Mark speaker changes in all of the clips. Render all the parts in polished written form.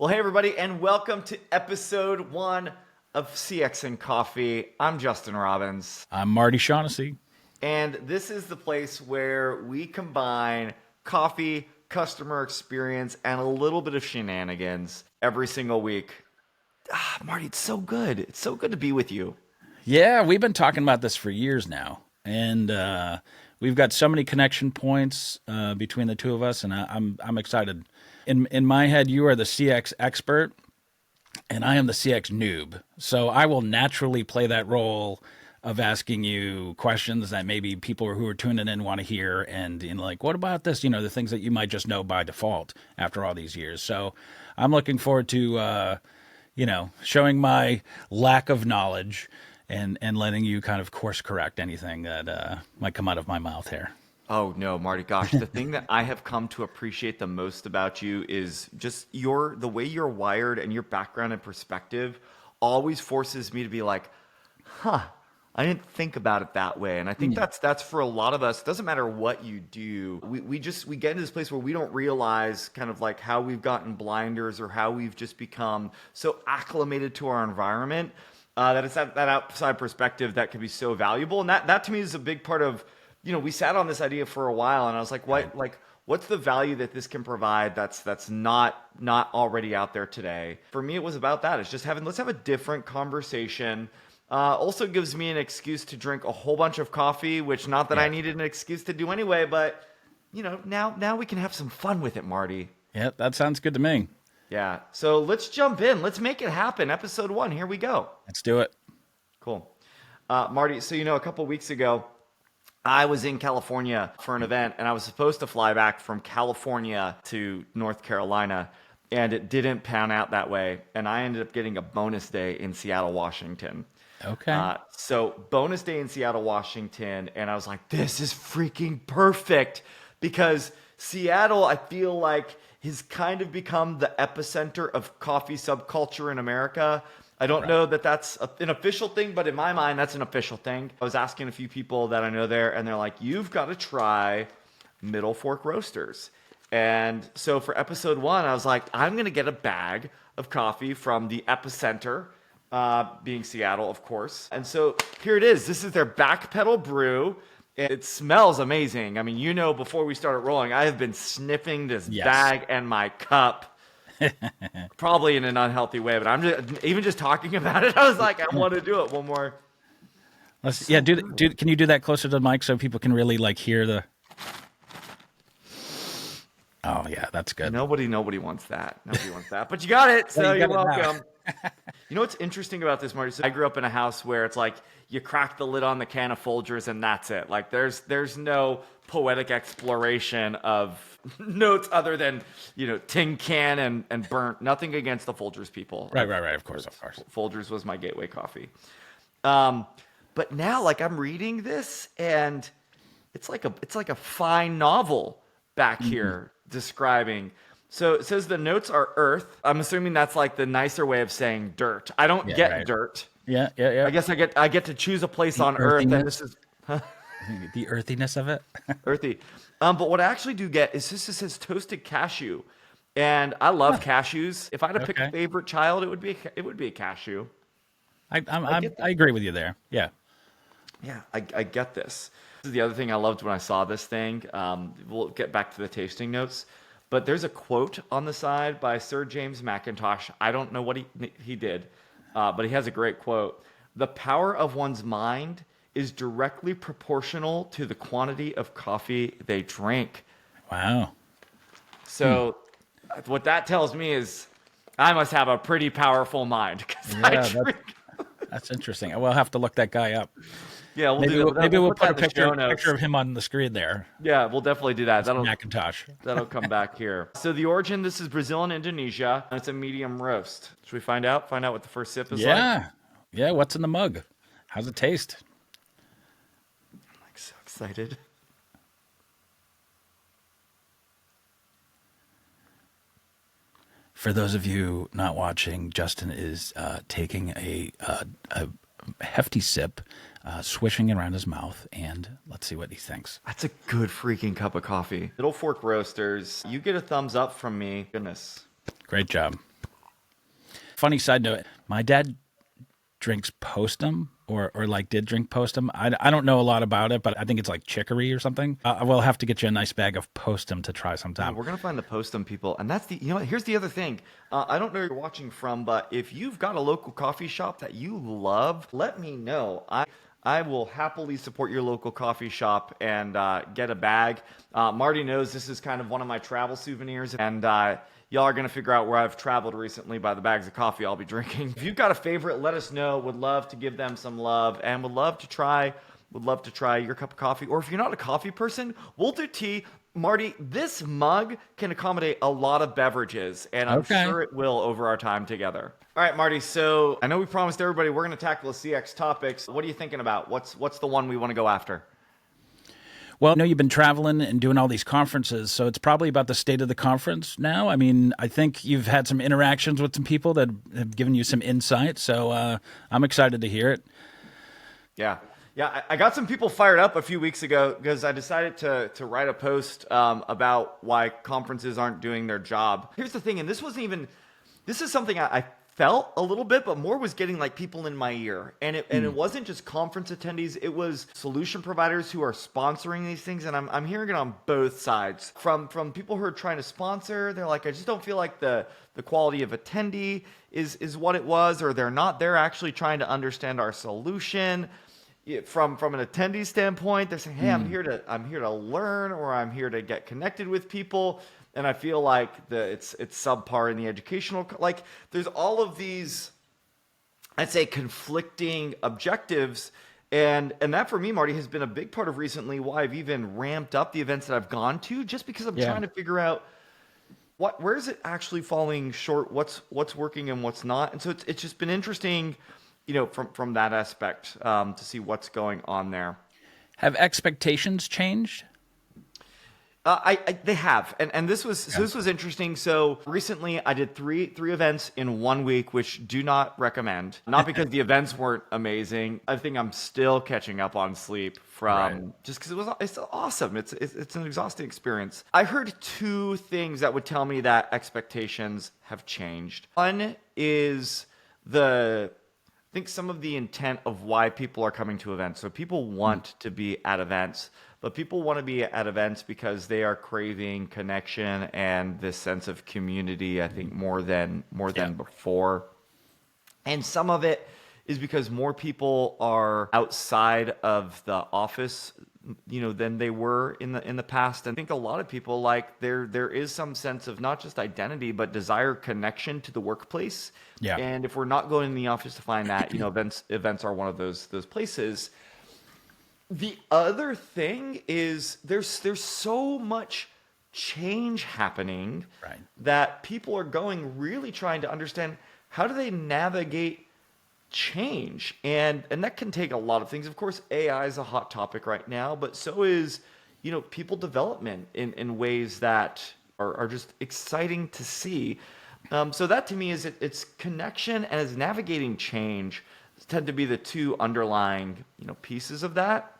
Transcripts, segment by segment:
Speaker 1: Well, hey, everybody, and welcome to episode 1 of CX and Coffee. I'm Justin Robbins.
Speaker 2: I'm Marty Shaughnessy.
Speaker 1: And this is the place where we combine coffee, customer experience, and a little bit of shenanigans every single week. Marty, it's so good. It's so good to be with you.
Speaker 2: Yeah, we've been talking about this for years now. And we've got so many connection points between the two of us, and I'm excited. In my head, you are the CX expert, and I am the CX noob. So I will naturally play that role of asking you questions that maybe people who are tuning in want to hear, and like, what about this? The things that you might just know by default after all these years. So I'm looking forward to showing my lack of knowledge and letting you kind of course correct anything that might come out of my mouth here.
Speaker 1: Oh no, Marty, gosh, the thing that I have come to appreciate the most about you is just the way you're wired, and your background and perspective always forces me to be like, I didn't think about it that way. And I think that's for a lot of us. It doesn't matter what you do. We get into this place where we don't realize kind of like how we've gotten blinders, or how we've just become so acclimated to our environment that it's that outside perspective that can be so valuable. And that to me is a big part of, we sat on this idea for a while, and I was like, what's the value that this can provide that's not already out there today? For me, it was about that. It's just let's have a different conversation. Also gives me an excuse to drink a whole bunch of coffee, which not that I needed an excuse to do anyway, but now we can have some fun with it, Marty.
Speaker 2: Yeah, that sounds good to me.
Speaker 1: Yeah. So let's jump in. Let's make it happen. Episode 1. Here we go.
Speaker 2: Let's do it.
Speaker 1: Cool. Marty, so a couple weeks ago, I was in California for an event, and I was supposed to fly back from California to North Carolina, and it didn't pan out that way. And I ended up getting a bonus day in Seattle, Washington.
Speaker 2: Okay.
Speaker 1: So bonus day in Seattle, Washington, and I was like, this is freaking perfect, because Seattle, I feel like, has kind of become the epicenter of coffee subculture in America. I don't know that that's an official thing, but in my mind, that's an official thing. I was asking a few people that I know there, and they're like, you've got to try Middle Fork Roasters. And so for episode 1, I was like, I'm going to get a bag of coffee from the epicenter, being Seattle, of course. And so here it is. This is their backpedal brew. It smells amazing. I mean, before we started rolling, I have been sniffing this bag and my cup. Probably in an unhealthy way, but I'm just talking about it. I was like, I want to do it one more.
Speaker 2: Can you do that closer to the mic so people can really hear the? Oh yeah, that's good.
Speaker 1: Nobody wants that. Nobody wants that. But you got it, so you're welcome. What's interesting about this, Marty? So I grew up in a house where it's like you crack the lid on the can of Folgers and that's it. Like there's no poetic exploration of notes other than tin can and burnt. Nothing against the Folgers people.
Speaker 2: Right. Of course.
Speaker 1: Folgers was my gateway coffee. But now, I'm reading this, and it's like a fine novel back here describing. So it says the notes are earth. I'm assuming that's like the nicer way of saying dirt. I don't get dirt.
Speaker 2: Yeah.
Speaker 1: I guess I get to choose a place on earth, and this is
Speaker 2: the earthiness of it.
Speaker 1: Earthy. But what I actually do get is this says toasted cashew, and I love cashews. If I had to pick a favorite child, it would be a cashew.
Speaker 2: I agree with you there. Yeah.
Speaker 1: Yeah, I get this. This is the other thing I loved when I saw this thing. We'll get back to the tasting notes. But there's a quote on the side by Sir James Mackintosh. I don't know what he did, but he has a great quote. The power of one's mind is directly proportional to the quantity of coffee they drink.
Speaker 2: Wow.
Speaker 1: So what that tells me is I must have a pretty powerful mind.
Speaker 2: That's interesting. We'll have to look that guy up.
Speaker 1: Yeah,
Speaker 2: maybe we'll put a picture of him on the screen there.
Speaker 1: Yeah, we'll definitely do that.
Speaker 2: Mackintosh.
Speaker 1: That'll come back here. So the origin, this is Brazil and Indonesia, and it's a medium roast. Should we find out? Find out what the first sip is like?
Speaker 2: Yeah, what's in the mug? How's it taste?
Speaker 1: I'm so excited.
Speaker 2: For those of you not watching, Justin is taking a hefty sip, swishing it around his mouth, and let's see what he thinks.
Speaker 1: That's a good freaking cup of coffee. Middle Fork Roasters, you get a thumbs up from me. Goodness.
Speaker 2: Great job. Funny side note, my dad drinks Postum or like did drink Postum. I don't know a lot about it, but I think it's like chicory or something. I will have to get you a nice bag of Postum to try
Speaker 1: Yeah,
Speaker 2: sometime.
Speaker 1: we're gonna find the Postum people, and that's the you know what, here's the other thing. I don't know where you're watching from, but if you've got a local coffee shop that you love, let me know. I will happily support your local coffee shop and get a bag. Marty knows this is kind of one of my travel souvenirs, and y'all are gonna figure out where I've traveled recently by the bags of coffee I'll be drinking. If you've got a favorite, let us know. Would love to give them some love, and would love to try your cup of coffee. Or if you're not a coffee person, we'll do tea. Marty, this mug can accommodate a lot of beverages, and I'm
Speaker 2: Okay.
Speaker 1: sure it will over our time together. All right, Marty. So I know we promised everybody we're going to tackle the CX topics. What are you thinking about? What's the one we want to go after?
Speaker 2: Well, I know you've been traveling and doing all these conferences, so it's probably about the state of the conference now. I mean, I think you've had some interactions with some people that have given you some insight, so I'm excited to hear it.
Speaker 1: Yeah. Yeah, I got some people fired up a few weeks ago because I decided to write a post about why conferences aren't doing their job. Here's the thing, and this is something I felt a little bit, but more was getting like people in my ear. And it wasn't just conference attendees, it was solution providers who are sponsoring these things. And I'm hearing it on both sides. From people who are trying to sponsor, they're like, I just don't feel like the quality of attendee is what it was, or they're actually trying to understand our solution. From an attendee standpoint, they're saying, "Hey, I'm here to learn, or I'm here to get connected with people." And I feel like it's subpar in the educational. Like there's all of these, I'd say, conflicting objectives, and that for me, Marty, has been a big part of recently why I've even ramped up the events that I've gone to, just because I'm
Speaker 2: Yeah.
Speaker 1: trying to figure out where is it actually falling short, what's working and what's not. And so it's just been interesting, from that aspect, to see what's going on there.
Speaker 2: Have expectations changed?
Speaker 1: They have, and
Speaker 2: Yeah.
Speaker 1: this was interesting. So recently, I did three events in 1 week, which do not recommend. Not because the events weren't amazing. I think I'm still catching up on sleep
Speaker 2: Right.
Speaker 1: from just because it's awesome. It's an exhausting experience. I heard two things that would tell me that expectations have changed. One is I think some of the intent of why people are coming to events. So people want to be at events, but people want to be at events because they are craving connection and this sense of community, I think more than
Speaker 2: Yeah.
Speaker 1: before. And some of it is because more people are outside of the office, than they were in the past. And I think a lot of people, like, there is some sense of not just identity but desire connection to the workplace.
Speaker 2: Yeah.
Speaker 1: And if we're not going in the office to find that, events are one of those places. The other thing is there's so much change happening
Speaker 2: Right.
Speaker 1: that people are going really trying to understand how do they navigate change, and that can take a lot of things. Of course, AI is a hot topic right now, but so is people development in ways that are just exciting to see. So that to me is it's connection and it's navigating change tend to be the two underlying pieces of that.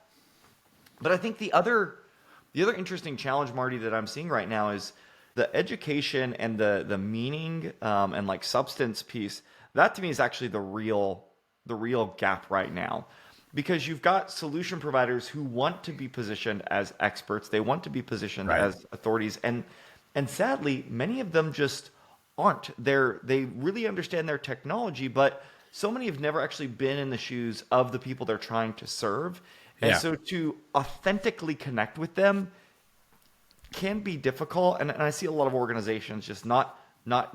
Speaker 1: But I think the other interesting challenge, Marty, that I'm seeing right now is the education and the meaning, and like substance piece. That to me is actually the real gap right now, because you've got solution providers who want to be positioned as experts. They want to be positioned
Speaker 2: Right.
Speaker 1: as authorities, and sadly, many of them just aren't. They really understand their technology, but so many have never actually been in the shoes of the people they're trying to serve. And
Speaker 2: Yeah.
Speaker 1: so to authentically connect with them can be difficult. And I see a lot of organizations just not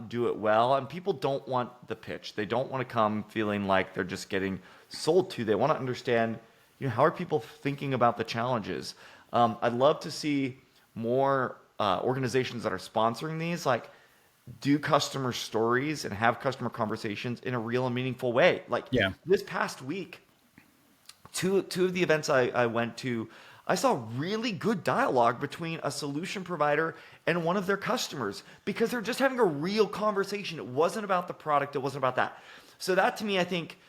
Speaker 1: do it well. And people don't want the pitch. They don't want to come feeling like they're just getting sold to. They want to understand, how are people thinking about the challenges? I'd love to see more organizations that are sponsoring these, like, do customer stories and have customer conversations in a real and meaningful way. Like
Speaker 2: Yeah.
Speaker 1: this past week, two of the events I went to, I saw really good dialogue between a solution provider and one of their customers, because they're just having a real conversation. It wasn't about the product. It wasn't about that. So that to me, I think,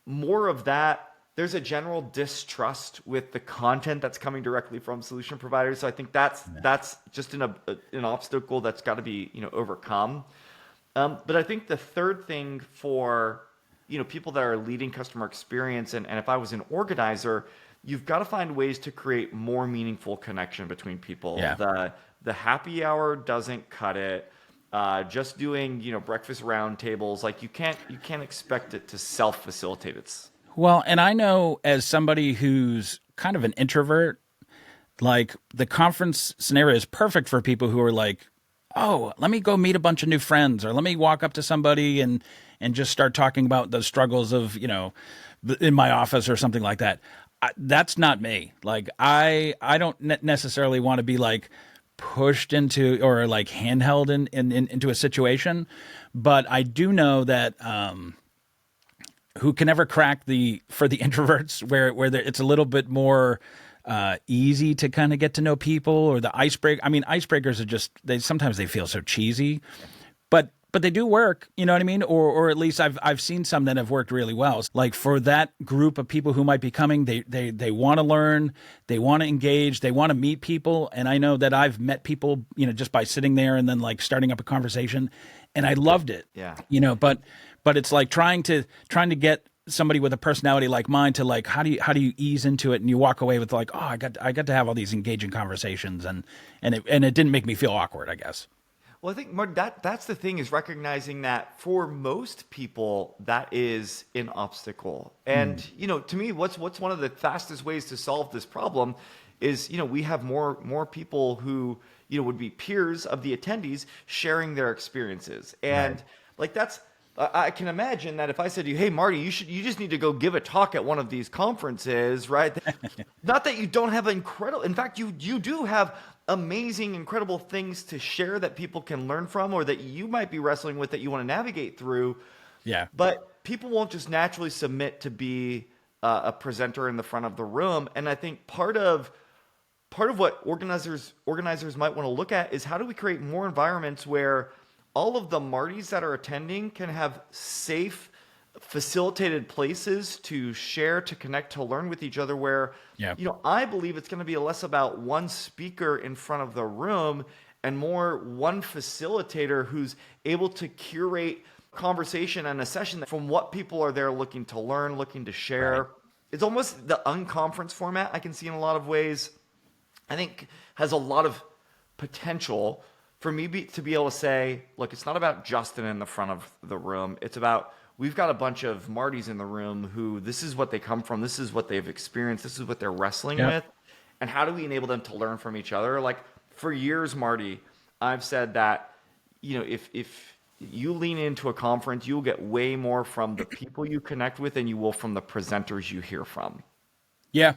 Speaker 1: more of that. There's a general distrust with the content that's coming directly from solution providers. So I think that's just an obstacle that's got to be overcome. But I think the third thing for people that are leading customer experience, and if I was an organizer, you've got to find ways to create more meaningful connection between people.
Speaker 2: Yeah.
Speaker 1: The happy hour doesn't cut it. Just doing breakfast roundtables, like you can't expect it to self facilitate. It's
Speaker 2: Well, and I know as somebody who's kind of an introvert, like the conference scenario is perfect for people who are like, oh, let me go meet a bunch of new friends, or let me walk up to somebody and just start talking about the struggles of in my office or something like that. That's not me. Like I don't necessarily want to be like pushed into or like handheld into a situation, but I do know that who can ever crack for the introverts where it's a little bit more easy to kind of get to know people, or the icebreaker. I mean, icebreakers are just sometimes they feel so cheesy, but they do work. You know what I mean? Or at least I've seen some that have worked really well. Like for that group of people who might be coming, they want to learn, they want to engage, they want to meet people, and I know that I've met people just by sitting there and then like starting up a conversation, and I loved it.
Speaker 1: yeah.
Speaker 2: But it's like trying to get somebody with a personality like mine to like how do you ease into it, and you walk away with like, oh, I got to have all these engaging conversations, and it didn't make me feel awkward, I guess.
Speaker 1: Well, I think Mark, that's the thing, is recognizing that for most people that is an obstacle. And to me, what's one of the fastest ways to solve this problem is we have more people who would be peers of the attendees sharing their experiences. And
Speaker 2: Right.
Speaker 1: like that's I can imagine that if I said to you, "Hey, Marty, you just need to go give a talk at one of these conferences," right? Not that you don't have incredible. In fact, you do have amazing, incredible things to share that people can learn from, or that you might be wrestling with that you want to navigate through.
Speaker 2: Yeah.
Speaker 1: But people won't just naturally submit to be a presenter in the front of the room. And I think part of what organizers might want to look at is how do we create more environments where all of the Martys that are attending can have safe, facilitated places to share, to connect, to learn with each other, where
Speaker 2: Yeah.
Speaker 1: I believe it's going to be less about one speaker in front of the room and more one facilitator who's able to curate conversation and a session from what people are there looking to learn, looking to share.
Speaker 2: Right.
Speaker 1: It's almost the unconference format I can see in a lot of ways. I think has a lot of potential for me to be able to say, look, it's not about Justin in the front of the room. It's about, we've got a bunch of Martys in the room who this is what they come from. This is what they've experienced. This is what they're wrestling
Speaker 2: Yep.
Speaker 1: with. And how do we enable them to learn from each other? Like for years, Marty, I've said that, if you lean into a conference, you'll get way more from the people you connect with than you will from the presenters you hear from.
Speaker 2: Yeah.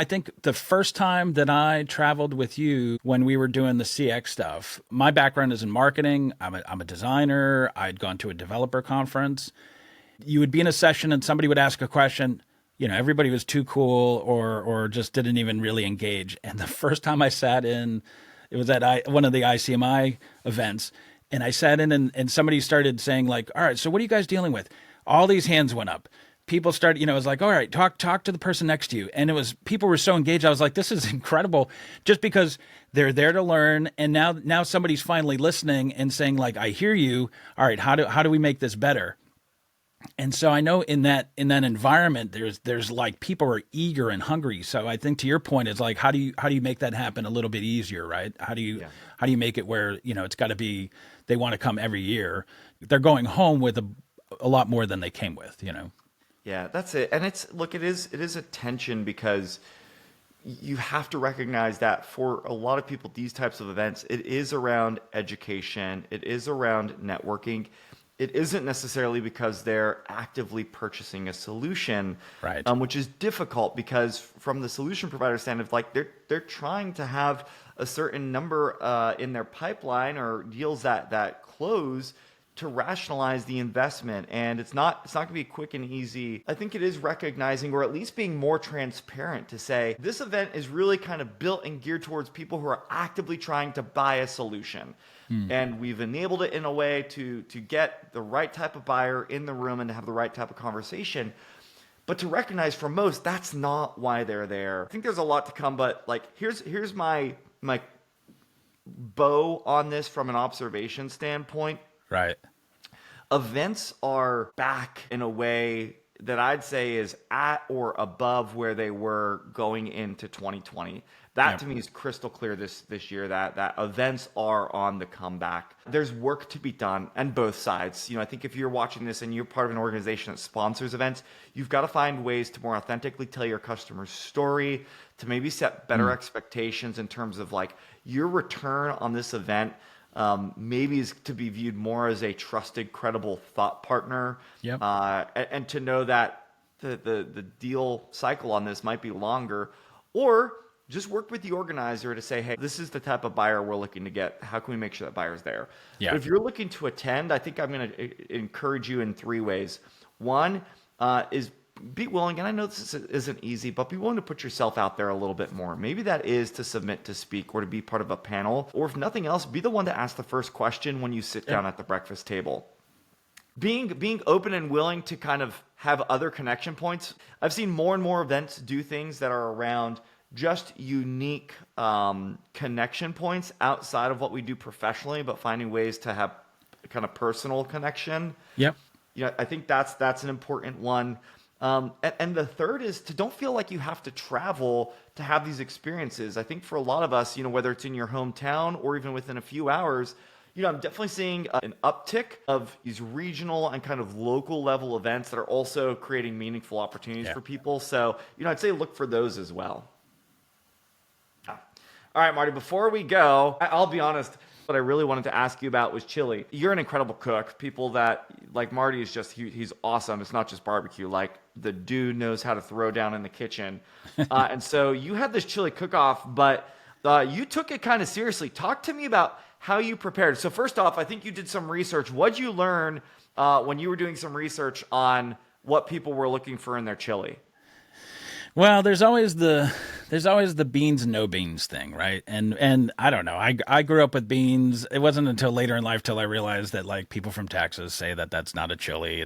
Speaker 2: I think the first time that I traveled with you when we were doing the CX stuff, my background is in marketing. I'm a designer. I'd gone to a developer conference. You would be in a session and somebody would ask a question. Everybody was too cool or just didn't even really engage. And the first time I sat in, it was at one of the ICMI events. And I sat in and somebody started saying like, all right, so what are you guys dealing with? All these hands went up. People started, it was like, all right, talk to the person next to you. And people were so engaged. I was like, this is incredible, just because they're there to learn. And now somebody's finally listening and saying like, I hear you. All right, how do we make this better? And so I know in that environment, there's like people are eager and hungry. So I think to your point, it's like, how do you make that happen a little bit easier, right? How do you make it where, it's got to be, they want to come every year. They're going home with a lot more than they came with,
Speaker 1: Yeah, that's it. And it is a tension, because you have to recognize that for a lot of people, these types of events, it is around education. It is around networking. It isn't necessarily because they're actively purchasing a solution,
Speaker 2: Right.
Speaker 1: Which is difficult, because from the solution provider standpoint, like they're trying to have a certain number in their pipeline, or deals that close, to rationalize the investment. And it's not going to be quick and easy. I think it is recognizing, or at least being more transparent, to say this event is really kind of built and geared towards people who are actively trying to buy a solution. And we've enabled it in a way to get the right type of buyer in the room and to have the right type of conversation. But to recognize, for most, that's not why they're there. I think there's a lot to come, but like here's my bow on this from an observation standpoint.
Speaker 2: Right.
Speaker 1: Events are back in a way that I'd say is at or above where they were going into 2020. That
Speaker 2: Yep.
Speaker 1: to me is crystal clear this year that events are on the comeback. There's work to be done on both sides. I think if you're watching this and you're part of an organization that sponsors events, you've got to find ways to more authentically tell your customer's story, to maybe set better expectations in terms of like your return on this event. Maybe is to be viewed more as a trusted, credible thought partner,
Speaker 2: Yep.
Speaker 1: and to know that the deal cycle on this might be longer, or just work with the organizer to say, hey, this is the type of buyer we're looking to get. How can we make sure that buyer's there?
Speaker 2: Yeah.
Speaker 1: But if you're looking to attend, I think I'm going to encourage you in three ways. One is be willing, and I know this isn't easy, but be willing to put yourself out there a little bit more. Maybe that is to submit to speak or to be part of a panel, or if nothing else, be the one to ask the first question when you sit down at the breakfast table. Being open and willing to kind of have other connection points. I've seen more and more events do things that are around just unique connection points outside of what we do professionally, but finding ways to have kind of personal connection.
Speaker 2: Yep.
Speaker 1: I think that's an important one. And the third is to don't feel like you have to travel to have these experiences. I think for a lot of us, whether it's in your hometown or even within a few hours, I'm definitely seeing an uptick of these regional and kind of local level events that are also creating meaningful opportunities for people. So, I'd say look for those as well. All right, Marty, before we go, I'll be honest, what I really wanted to ask you about was chili. You're an incredible cook. People that, like Marty is just, he's awesome. It's not just barbecue. Like the dude knows how to throw down in the kitchen. And so you had this chili cook-off, but you took it kind of seriously. Talk to me about how you prepared. So first off, I think you did some research. What'd you learn when you were doing some research on what people were looking for in their chili?
Speaker 2: Well, there's always the beans and no beans thing, right? And I don't know. I grew up with beans. It wasn't until later in life till I realized that like people from Texas say that that's not a chili.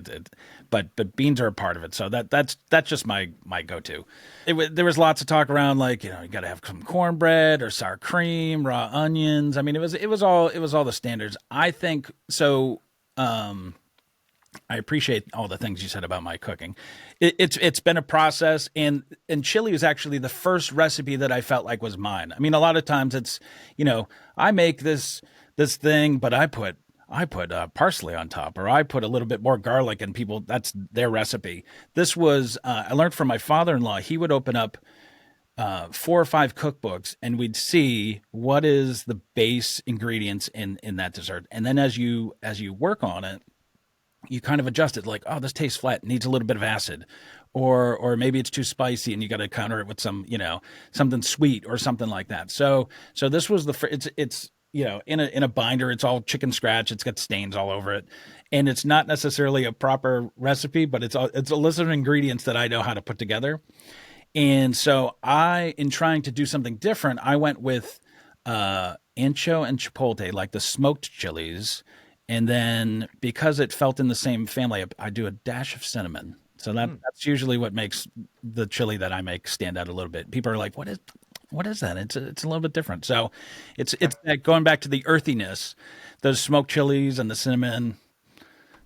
Speaker 2: But beans are a part of it. So that's just my go-to. There was lots of talk around like, you got to have some cornbread or sour cream, raw onions. I mean, it was all the standards. I think so. I appreciate all the things you said about my cooking. It's been a process, and chili was actually the first recipe that I felt like was mine. I mean, a lot of times it's, I make this thing, but I put parsley on top, or I put a little bit more garlic, and people, that's their recipe. This was I learned from my father-in-law. He would open up 4 or 5 cookbooks, and we'd see what is the base ingredients in that dessert, and then as you work on it, you kind of adjust it, like, oh, this tastes flat, needs a little bit of acid, or maybe it's too spicy and you got to counter it with some, something sweet or something like that. So this was it's in a binder, it's all chicken scratch, it's got stains all over it, and it's not necessarily a proper recipe, but it's a list of ingredients that I know how to put together. And so in trying to do something different, I went with ancho and chipotle, like the smoked chilies. And then because it felt in the same family, I do a dash of cinnamon. So that's usually what makes the chili that I make stand out a little bit. People are like, what is that? It's a little bit different. So it's going back to the earthiness, those smoked chilies and the cinnamon,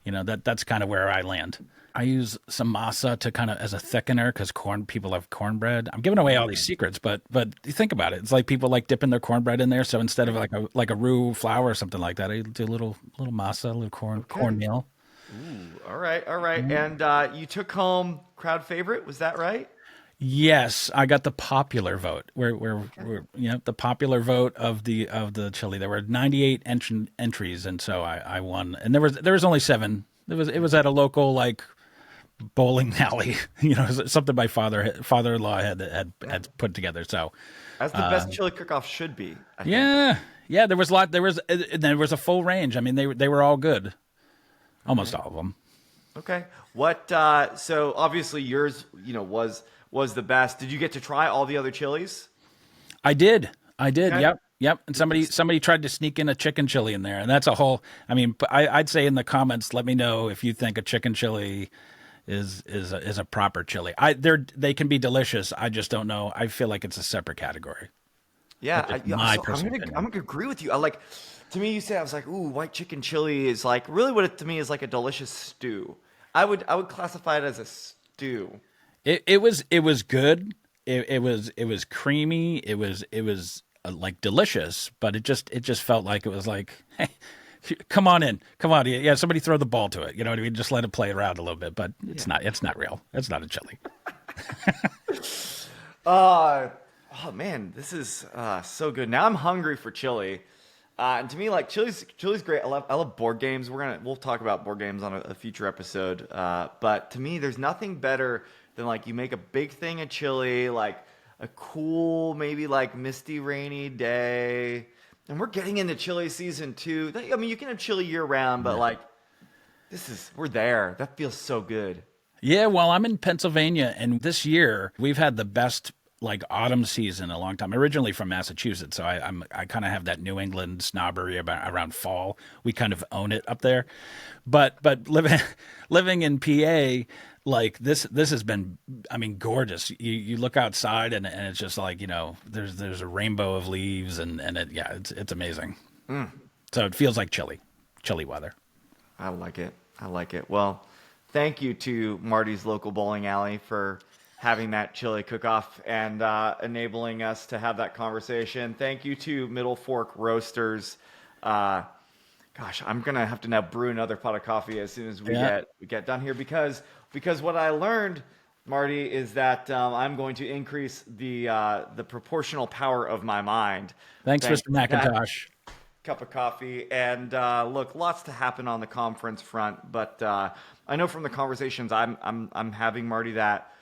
Speaker 2: that's kind of where I land. I use some masa to kind of as a thickener because people love cornbread. I'm giving away all these secrets, but you think about it. It's like people like dipping their cornbread in there. So instead of like a roux flour or something like that, I do a little masa, a little cornmeal.
Speaker 1: Ooh, all right. And you took home crowd favorite, was that right?
Speaker 2: Yes, I got the popular vote. The popular vote of the chili. There were 98 entries, and so I won. And there was only 7. It was at a local like bowling alley, something my father-in-law had put together. So
Speaker 1: as the best chili cook-off should be. I think.
Speaker 2: Yeah. There was a full range. I mean, they were all good, almost all of them.
Speaker 1: Okay. What? So obviously yours, was the best. Did you get to try all the other chilies?
Speaker 2: I did.
Speaker 1: Okay.
Speaker 2: Yep. And somebody tried to sneak in a chicken chili in there, and that's a whole. I mean, I'd say in the comments, let me know if you think a chicken chili is a proper chili. They can be delicious. I just don't know. I feel like it's a separate category.
Speaker 1: Yeah,
Speaker 2: That's just
Speaker 1: yeah,
Speaker 2: my
Speaker 1: so
Speaker 2: personal
Speaker 1: I'm
Speaker 2: opinion.
Speaker 1: gonna agree with you. I like to me. You said I was like, ooh, white chicken chili is like really what it to me is like a delicious stew. I would classify it as a stew.
Speaker 2: It was good. It was creamy. It was like delicious, but it just felt like it was like, hey, come on in, come on, yeah, somebody throw the ball to it. You know what I mean? Just let it play around a little bit. But
Speaker 1: Yeah.
Speaker 2: it's not real. It's not a chili.
Speaker 1: Uh, oh man, this is so good. Now I'm hungry for chili. And to me, like chili's great. I love board games. We'll talk about board games on a future episode. But to me, there's nothing better than like you make a big thing of chili, like a cool, maybe like misty, rainy day. And we're getting into chili season too. I mean, you can have chili year round, but like we're there. That feels so good.
Speaker 2: Yeah, well, I'm in Pennsylvania, and this year we've had the best like autumn season in a long time. Originally from Massachusetts, so I kind of have that New England snobbery about around fall. We kind of own it up there, but living living in PA, like this has been, I mean, gorgeous. You look outside and it's just like, there's a rainbow of leaves, and yeah, it's amazing. So it feels like chilly weather.
Speaker 1: I like it. I like it. Well, thank you to Marty's local bowling alley for having that chili cook-off and enabling us to have that conversation. Thank you to Middle Fork Roasters. Uh, Gosh, I'm gonna have to now brew another pot of coffee as soon as
Speaker 2: Yeah.
Speaker 1: we get done here because what I learned, Marty, is that I'm going to increase the proportional power of my mind.
Speaker 2: Thanks,
Speaker 1: Thanks
Speaker 2: Mr.
Speaker 1: to that
Speaker 2: McIntosh.
Speaker 1: cup of coffee. And look, lots to happen on the conference front, but I know from the conversations I'm having, Marty, that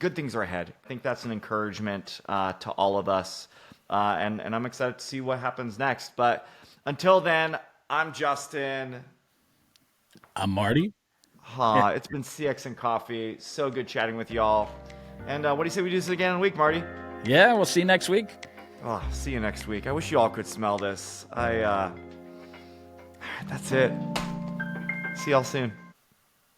Speaker 1: good things are ahead. I think that's an encouragement to all of us, and I'm excited to see what happens next. But until then, I'm Justin.
Speaker 2: I'm Marty.
Speaker 1: It's been CX and Coffee. So good chatting with y'all. And what do you say we do this again in a week, Marty?
Speaker 2: Yeah, we'll see you next week.
Speaker 1: Oh, see you next week. I wish you all could smell this. That's it. See y'all soon.